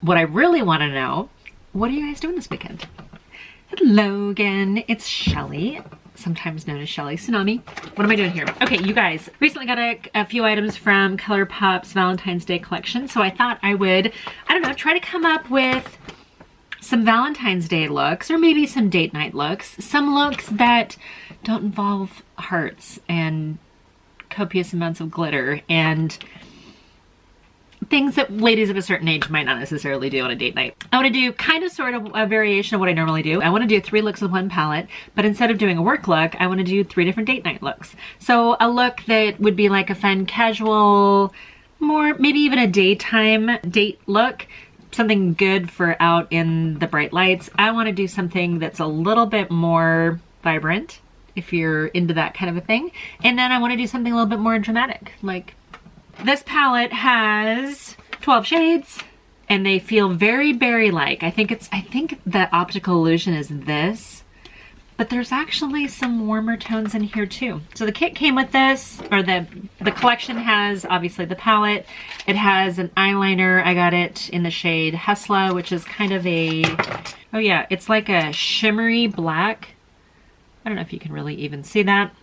What I really want to know, what are you guys doing this weekend? Hello again, it's Shelly, sometimes known as Shelly Tsunami. What am I doing here? Okay, you guys, recently got a few items from Colourpop's Valentine's Day collection, so I thought I would, I don't know, try to come up with some Valentine's Day looks, or maybe some date night looks, some looks that don't involve hearts and copious amounts of glitter and things that ladies of a certain age might not necessarily do on a date night. I want to do kind of sort of a variation of what I normally do. I want to do 3 looks with 1 palette, but instead of doing a work look, I want to do 3 different date night looks. So a look that would be like a fun casual, more maybe even a daytime date look, something good for out in the bright lights. I want to do something that's a little bit more vibrant if you're into that kind of a thing. And then I want to do something a little bit more dramatic, like this palette has 12 shades and they feel very berry-like. I think the optical illusion is this, but there's actually some warmer tones in here too. So the kit came with this, or the collection has obviously the palette. It has an eyeliner. I got it in the shade Hesla, which is kind of a, oh yeah, it's like a shimmery black. I don't know if you can really even see that.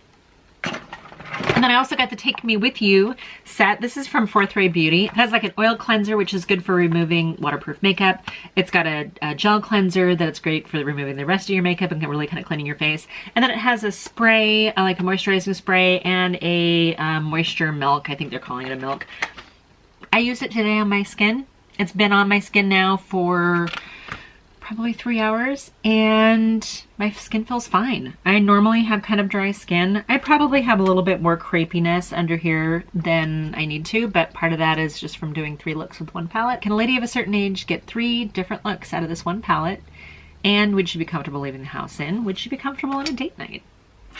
And then I also got the Take Me With You set. This is from Fourth Ray Beauty. It has like an oil cleanser, which is good for removing waterproof makeup. It's got a gel cleanser that's great for removing the rest of your makeup and really kind of cleaning your face. And then it has a spray, like a moisturizing spray, and a moisture milk. I think they're calling it a milk. I used it today on my skin. It's been on my skin now for probably 3 hours and my skin feels fine. I normally have kind of dry skin. I probably have a little bit more crepiness under here than I need to, but part of that is just from doing 3 looks with 1 palette. Can a lady of a certain age get 3 different looks out of this 1 palette? And would she be comfortable leaving the house in? Would she be comfortable on a date night?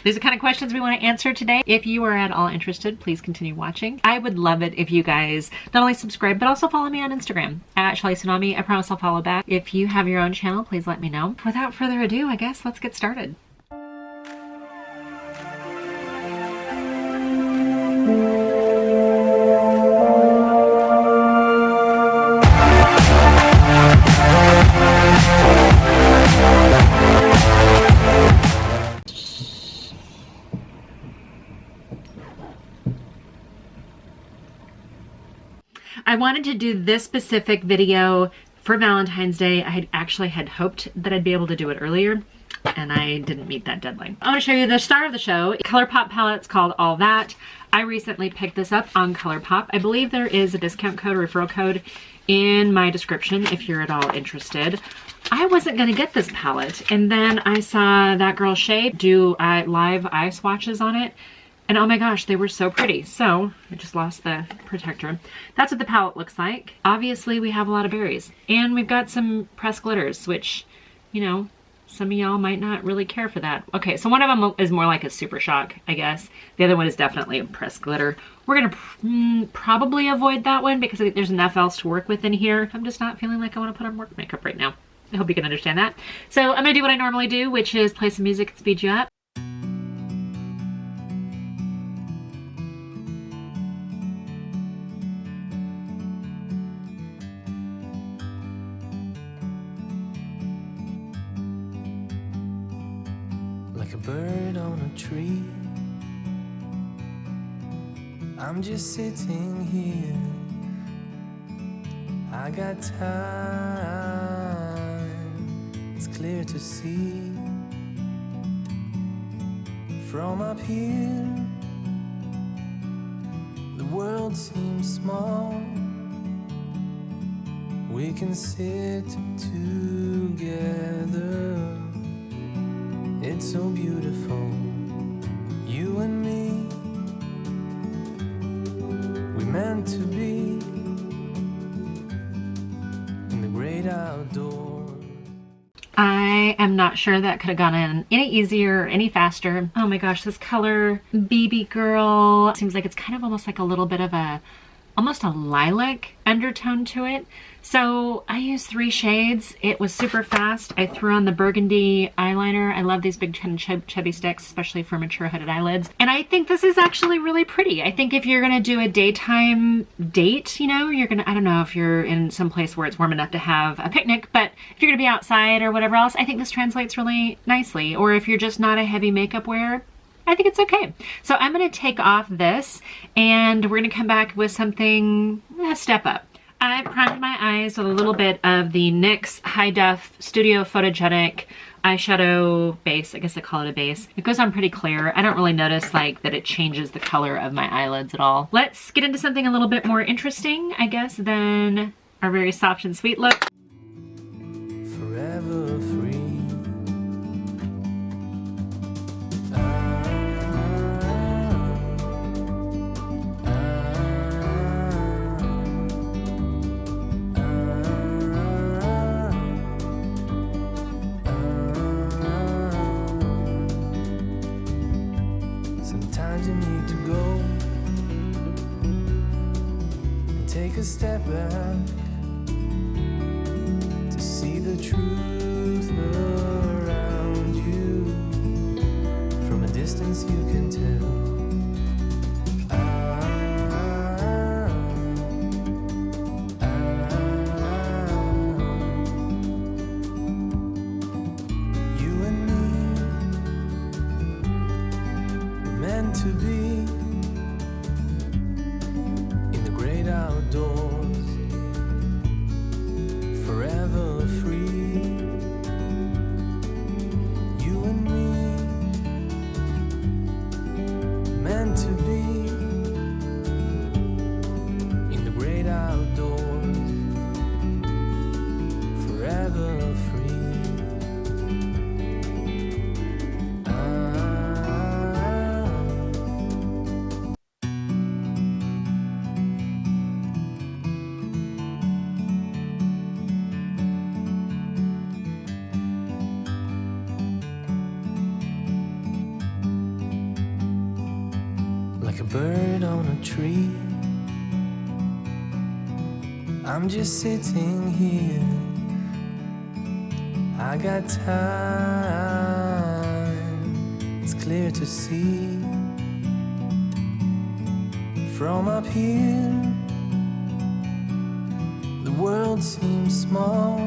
These are the kind of questions we want to answer today. If you are at all interested, please continue watching. I would love it if you guys not only subscribe, but also follow me on Instagram at Shelly Tsunami. I promise I'll follow back. If you have your own channel, please let me know. Without further ado, I guess let's get started. I wanted to do this specific video for Valentine's Day. I actually had hoped that I'd be able to do it earlier, and I didn't meet that deadline. I want to show you the star of the show. Colourpop palette's called All That. I recently picked this up on Colourpop. I believe there is a discount code, or referral code, in my description if you're at all interested. I wasn't going to get this palette, and then I saw that girl Shay do live eye swatches on it. And oh my gosh, they were so pretty. So I just lost the protector. That's what the palette looks like. Obviously we have a lot of berries, and we've got some pressed glitters, which, you know, some of y'all might not really care for that. Okay, so one of them is more like a Super Shock, I guess. The other one is definitely a pressed glitter. We're gonna probably avoid that one because I think there's enough else to work with in here. I'm just not feeling like I want to put on work makeup right now. I hope you can understand that. So I'm gonna do what I normally do, which is play some music and speed you up. Like a bird on a tree, I'm just sitting here. I got time, it's clear to see. From up here, the world seems small. We can sit together. It's so beautiful, you and me. We meant to be in the great outdoors. I am not sure that could have gone in any easier or any faster. Oh my gosh, this color, Baby Girl, seems like it's kind of almost like a little bit of a almost a lilac undertone to it. So I used 3 shades. It was super fast. I threw on the burgundy eyeliner. I love these big chubby sticks, especially for mature hooded eyelids. And I think this is actually really pretty. I think if you're gonna do a daytime date, you know, you're gonna, I don't know if you're in some place where it's warm enough to have a picnic, but if you're gonna be outside or whatever else, I think this translates really nicely. Or if you're just not a heavy makeup wearer, I think it's okay. So I'm gonna take off this and we're gonna come back with something a step up. I primed my eyes with a little bit of the NYX High Def Studio Photogenic eyeshadow base. I guess I call it a base. It goes on pretty clear. I don't really notice like that it changes the color of my eyelids at all. Let's get into something a little bit more interesting, I guess, than our very soft and sweet look. Forever free. Sometimes you need to go and take a step back to see the truth around you. From a distance you can tell. You and me were meant to be in the great outdoors, forever free. You and me meant to be in the great outdoors, forever free. Like a bird on a tree, I'm just sitting here. I got time, it's clear to see. From up here, the world seems small.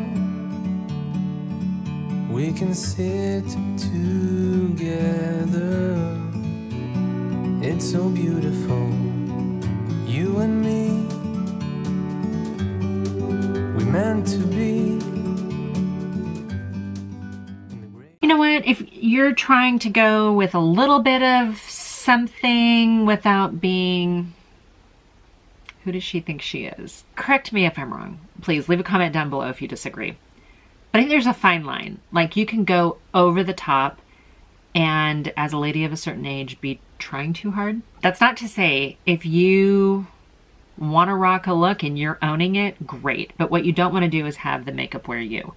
We can sit together. It's so beautiful, you and me. We meant to be. You know what? If you're trying to go with a little bit of something without being, who does she think she is? Correct me if I'm wrong. Please leave a comment down below if you disagree. But I think there's a fine line. Like, you can go over the top and, as a lady of a certain age, be trying too hard. That's not to say if you want to rock a look and you're owning it, great. But what you don't want to do is have the makeup wear you.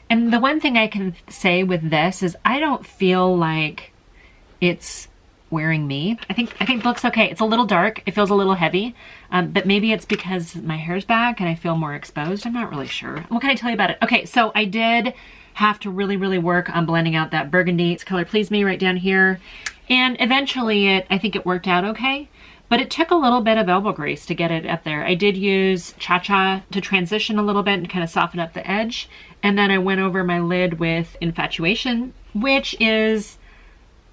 And the one thing I can say with this is I don't feel like it's wearing me. I think it looks okay. It's a little dark. It feels a little heavy, but maybe it's because my hair's back and I feel more exposed. I'm not really sure. What can I tell you about it? Okay, so I did have to really work on blending out that burgundy. It's color Please Me right down here. And eventually I think it worked out okay, but it took a little bit of elbow grease to get it up there. I did use Cha-Cha to transition a little bit and kind of soften up the edge. And then I went over my lid with Infatuation, which is,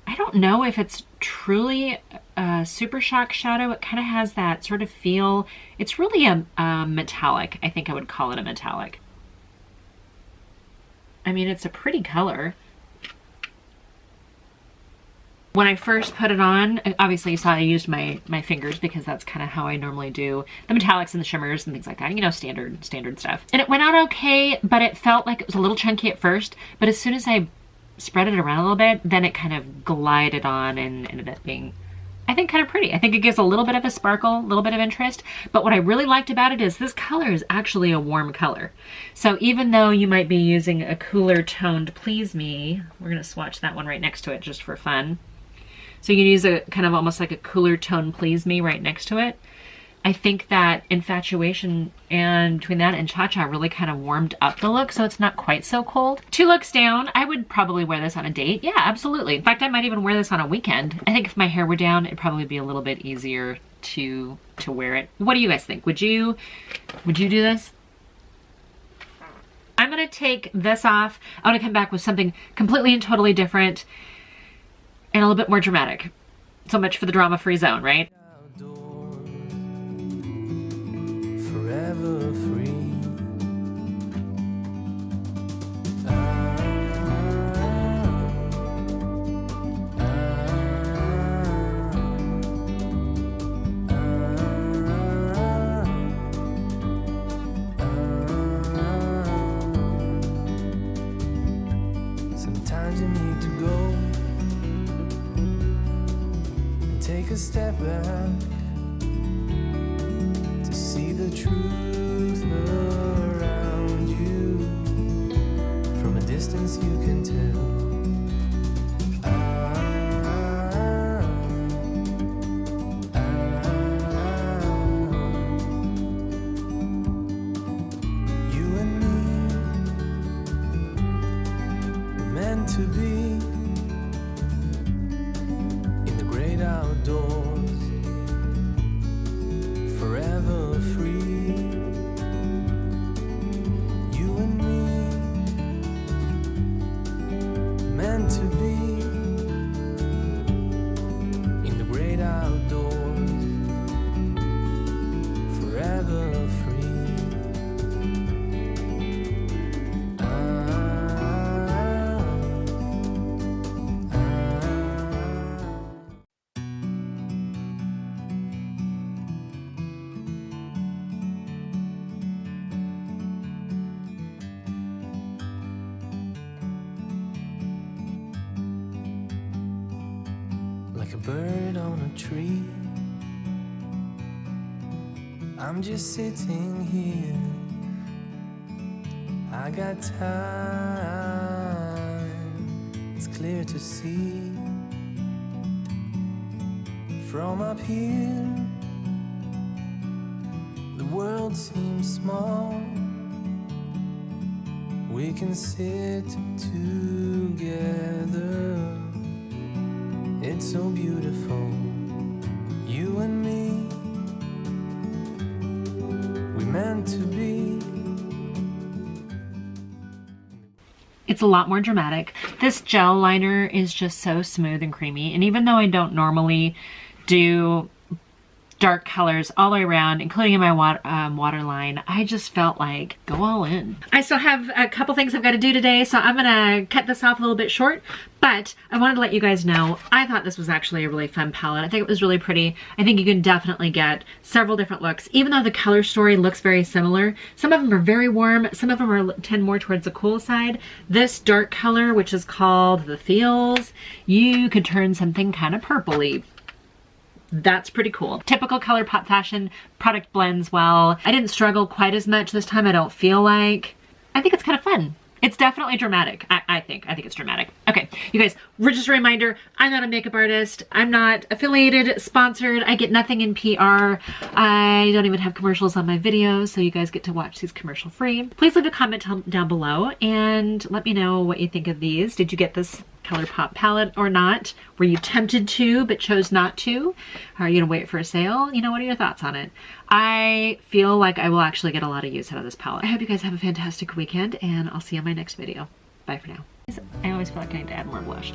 I don't know if it's truly a Super Shock shadow. It kind of has that sort of feel. It's really a metallic. I think I would call it a metallic. I mean, it's a pretty color. When I first put it on, obviously you saw I used my fingers because that's kind of how I normally do the metallics and the shimmers and things like that. You know, standard stuff. And it went out okay, but it felt like it was a little chunky at first. But as soon as I spread it around a little bit, then it kind of glided on and ended up being, I think, kind of pretty. I think it gives a little bit of a sparkle, a little bit of interest. But what I really liked about it is this color is actually a warm color. So even though you might be using a cooler toned Please Me, we're going to swatch that one right next to it just for fun. So you can use a kind of almost like a cooler tone Please Me right next to it. I think that Infatuation and between that and Cha Cha really kind of warmed up the look, so it's not quite so cold. 2 looks down, I would probably wear this on a date. Yeah, absolutely. In fact, I might even wear this on a weekend. I think if my hair were down, it'd probably be a little bit easier to wear it. What do you guys think? Would you do this? I'm gonna take this off. I wanna come back with something completely and totally different and a little bit more dramatic. So much for the drama-free zone, right? Outdoors, forever free. Sometimes you need to go and take a step back to see the truth around you. From a distance you can tell. You and me were meant to be in the great outdoors, forever free. You and me meant to be in the great outdoors, forever free. Like a bird on a tree, I'm just sitting here. I got time, it's clear to see. From up here, the world seems small. We can sit together. It's so beautiful, you and me, we meant to be. It's a lot more dramatic. This gel liner is just so smooth and creamy, and even though I don't normally do dark colors all the way around, including in my waterline, I just felt like go all in. I still have a couple things I've got to do today, so I'm gonna cut this off a little bit short, but I wanted to let you guys know I thought this was actually a really fun palette. I think it was really pretty. I think you can definitely get several different looks, even though the color story looks very similar. Some of them are very warm, some of them tend more towards the cool side. This dark color, which is called the Feels, you could turn something kind of purpley. That's pretty cool. Typical Colourpop fashion, product blends well. I didn't struggle quite as much this time, I don't feel like. I think it's kind of fun. It's definitely dramatic. I think it's dramatic. Okay, you guys, just a reminder, I'm not a makeup artist. I'm not affiliated, sponsored. I get nothing in PR. I don't even have commercials on my videos, so you guys get to watch these commercial free. Please leave a comment down below and let me know what you think of these. Did you get this Colourpop palette or not? Were you tempted to but chose not to? Are you gonna wait for a sale? You know, what are your thoughts on it? I feel like I will actually get a lot of use out of this palette. I hope you guys have a fantastic weekend, and I'll see you on my next video. Bye for now. I always feel like I need to add more blush.